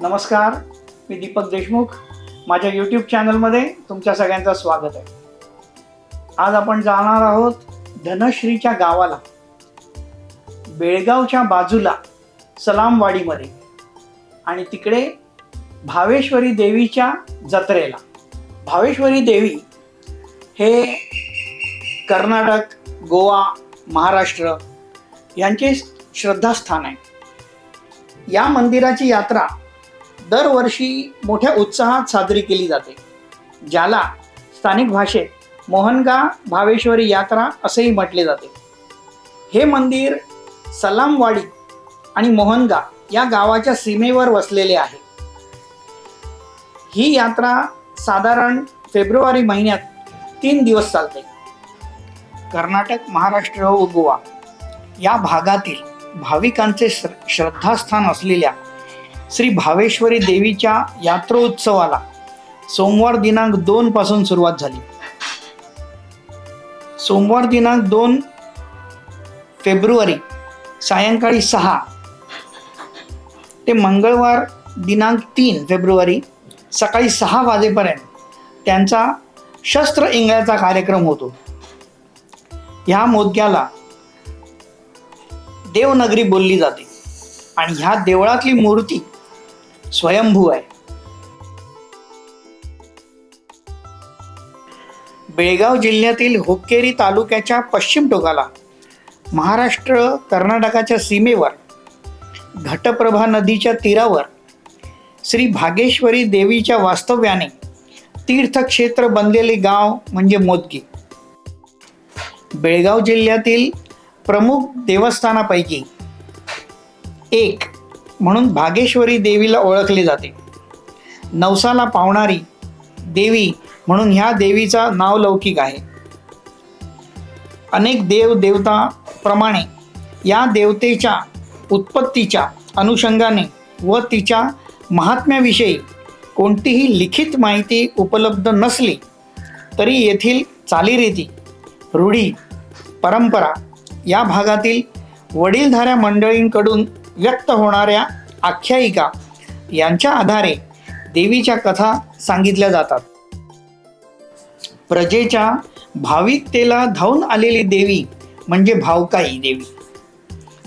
नमस्कार, मी दीपक देशमुख. माझ्या यूट्यूब चॅनलमध्ये तुमच्या सगळ्यांचं स्वागत आहे. आज आपण जाणार आहोत धनश्रीच्या गावाला, बेळगावच्या बाजूला सलामवाडीमध्ये, आणि तिकडे भावेश्वरी देवीच्या जत्रेला. भावेश्वरी देवी हे कर्नाटक, गोवा, महाराष्ट्र यांचे श्रद्धास्थान आहे. या मंदिराची यात्रा दरवर्षी मोठ्या उत्साहात साजरी केली जाते, ज्याला स्थानिक भाषेत मोहनगा भावेश्वरी यात्रा असेही म्हटले जाते. हे मंदिर सलामवाडी आणि मोहनगा या गावाच्या सीमेवर वसलेले आहे. ही यात्रा साधारण फेब्रुवारी महिन्यात 3 दिवस चालते. कर्नाटक, महाराष्ट्र व गोवा या भागातील भाविकांचे श्रद्धास्थान असलेल्या श्री भावेश्वरी देवीच्या यात्रोत्सवाला सोमवार दिनांक 2 पासून सुरुवात झाली. सोमवार दिनांक 2 फेब्रुवारी सायंकाळी 6 ते मंगळवार दिनांक 3 फेब्रुवारी सकाळी 6 वाजेपर्यंत त्यांचा शस्त्र इंगळ्याचा कार्यक्रम होतो. ह्या मोदक्याला देवनगरी बोलली जाते आणि ह्या देवळातली मूर्ती स्वयंभू आहे. बेळगाव जिल्ह्यातील हुक्केरी तालुक्याच्या पश्चिम टोकाला महाराष्ट्र कर्नाटकाच्या सीमेवर घटप्रभा नदीच्या तीरावर श्री भागेश्वरी देवीच्या वास्तव्याने तीर्थक्षेत्र बनलेले गाव म्हणजे मोदगी. बेळगाव जिल्ह्यातील प्रमुख देवस्थानापैकी एक म्हणून भागेश्वरी देवीला ओळखले जाते. नवसाला पावणारी देवी म्हणून ह्या देवीचा नावलौकिक आहे. अनेक देवदेवताप्रमाणे या देवतेच्या उत्पत्तीच्या अनुषंगाने व तिच्या महात्म्याविषयी कोणतीही लिखित माहिती उपलब्ध नसली तरी येथील चालीरीती, रूढी, परंपरा, या भागातील वडीलधाऱ्या मंडळींकडून व्यक्त होणाऱ्या आख्यायिका यांच्या आधारे देवीच्या कथा सांगितल्या जातात. प्रजेच्या भाविकतेला धावून आलेली देवी म्हणजे भावकाई देवी.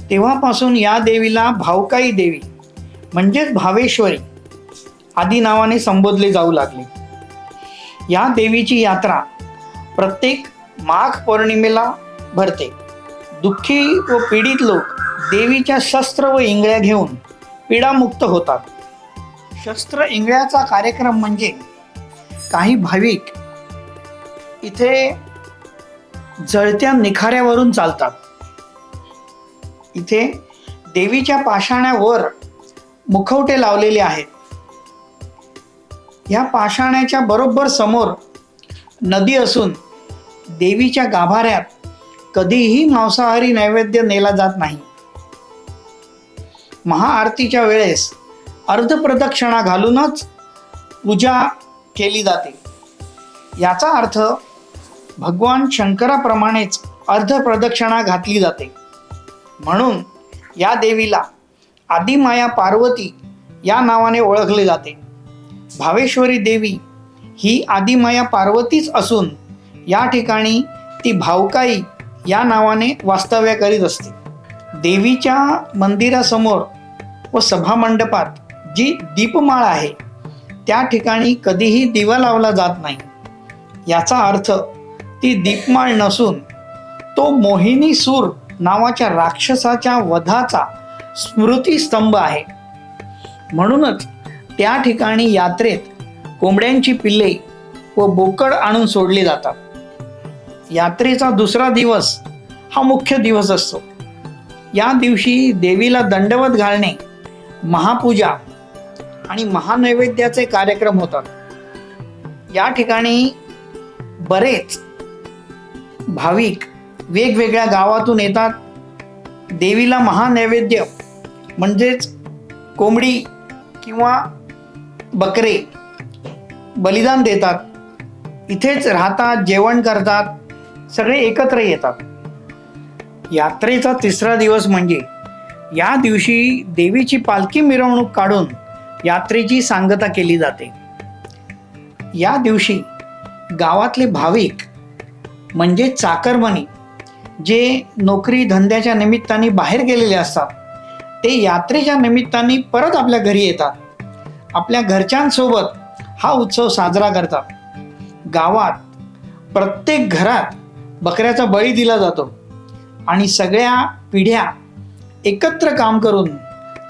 तेव्हापासून या देवीला भावकाई देवी म्हणजेच भावेश्वरी आदी नावाने संबोधले जाऊ लागले. या देवीची यात्रा प्रत्येक माघ पौर्णिमेला भरते. दुःखी व पीडित लोक देवीच्या शस्त्र व इंगळ्या घेऊन पीडामुक्त होतात. शस्त्र इंगळ्याचा कार्यक्रम म्हणजे काही भाविक इथे जळत्या निखाऱ्यावरून चालतात. इथे देवीच्या पाषाण्यावर मुखवटे लावलेले आहेत. या पाषाण्याच्या बरोबर समोर नदी असून देवीच्या गाभाऱ्यात कधीही मांसाहारी नैवेद्य नेला जात नाही. महाआरतीच्या वेळेस अर्धप्रदक्षिणा घालूनच पूजा केली जाते. याचा अर्थ भगवान शंकराप्रमाणेच अर्धप्रदक्षिणा घातली जाते. म्हणून या देवीला आदिमाया पार्वती या नावाने ओळखले जाते. भावेश्वरी देवी ही आदिमाया पार्वतीच असून या ठिकाणी ती भावकाई या नावाने वास्तव्य करीत असते. देवीच्या मंदिरासमोर व सभामंडपात जी दीपमाळ आहे त्या ठिकाणी कधीही दिवा लावला जात नाही. याचा अर्थ ती दीपमाळ नसून तो मोहिनी सूर नावाच्या राक्षसाच्या वधाचा स्मृतिस्तंभ आहे. म्हणूनच त्या ठिकाणी यात्रेत कोंबड्यांची पिल्ले व बोकड आणून सोडले जातात. यात्रेचा दुसरा दिवस हा मुख्य दिवस असतो. या दिवशी देवीला दंडवत घालणे, महापूजा आणि महानैवेद्याचे कार्यक्रम होतात. या ठिकाणी बरेच भाविक वेगवेगळ्या गावातून येतात. देवीला महानैवेद्य म्हणजेच कोंबडी किंवा बकरे बलिदान देतात. इथेच राहतात, जेवण करतात, सगळे एकत्र येतात. यात्रेचा तिसरा दिवस म्हणजे या दिवशी देवीची पालखी मिरवणूक काढून यात्रेची सांगता केली जाते. या दिवशी गावातले भाविक म्हणजे चाकरमानी जे नोकरी धंद्याच्या निमित्ताने बाहेर गेलेले असतात ते यात्रेच्या निमित्ताने परत आपल्या घरी येतात. आपल्या घरच्यांसोबत हा उत्सव साजरा करतात. गावात प्रत्येक घरात बकऱ्याचा बळी दिला जातो आणि सगळ्या पिढ्या एकत्र काम करून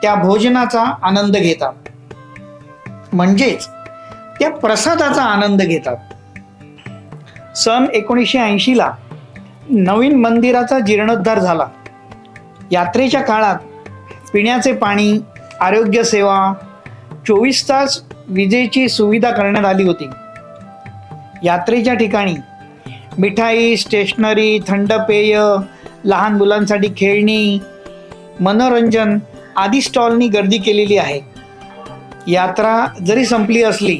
त्या भोजनाचा आनंद घेतात, म्हणजेच त्या प्रसादाचा आनंद घेतात. सन 1980ला नवीन मंदिराचा जीर्णोद्धार झाला. यात्रेच्या काळात पिण्याचे पाणी, आरोग्य सेवा, 24 तास विजेची सुविधा करण्यात आली होती. यात्रेच्या ठिकाणी मिठाई, स्टेशनरी, थंड पेय, लहान मुलांसाठी खेळणी, मनोरंजन आदी स्टॉलनी गर्दी केलेली आहे. यात्रा जरी संपली असली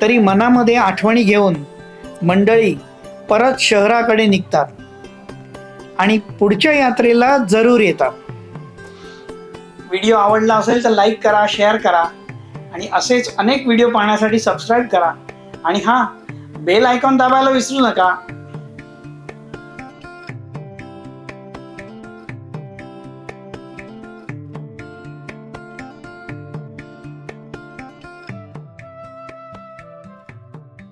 तरी मनामध्ये आठवणी घेऊन मंडळी परत शहराकडे निघतात आणि पुढच्या यात्रेला जरूर येतात. व्हिडिओ आवडला असेल तर लाईक करा, शेअर करा आणि असेच अनेक व्हिडिओ पाहण्यासाठी सबस्क्राईब करा आणि हां, बेल आयकॉन दाबायला विसरू नका.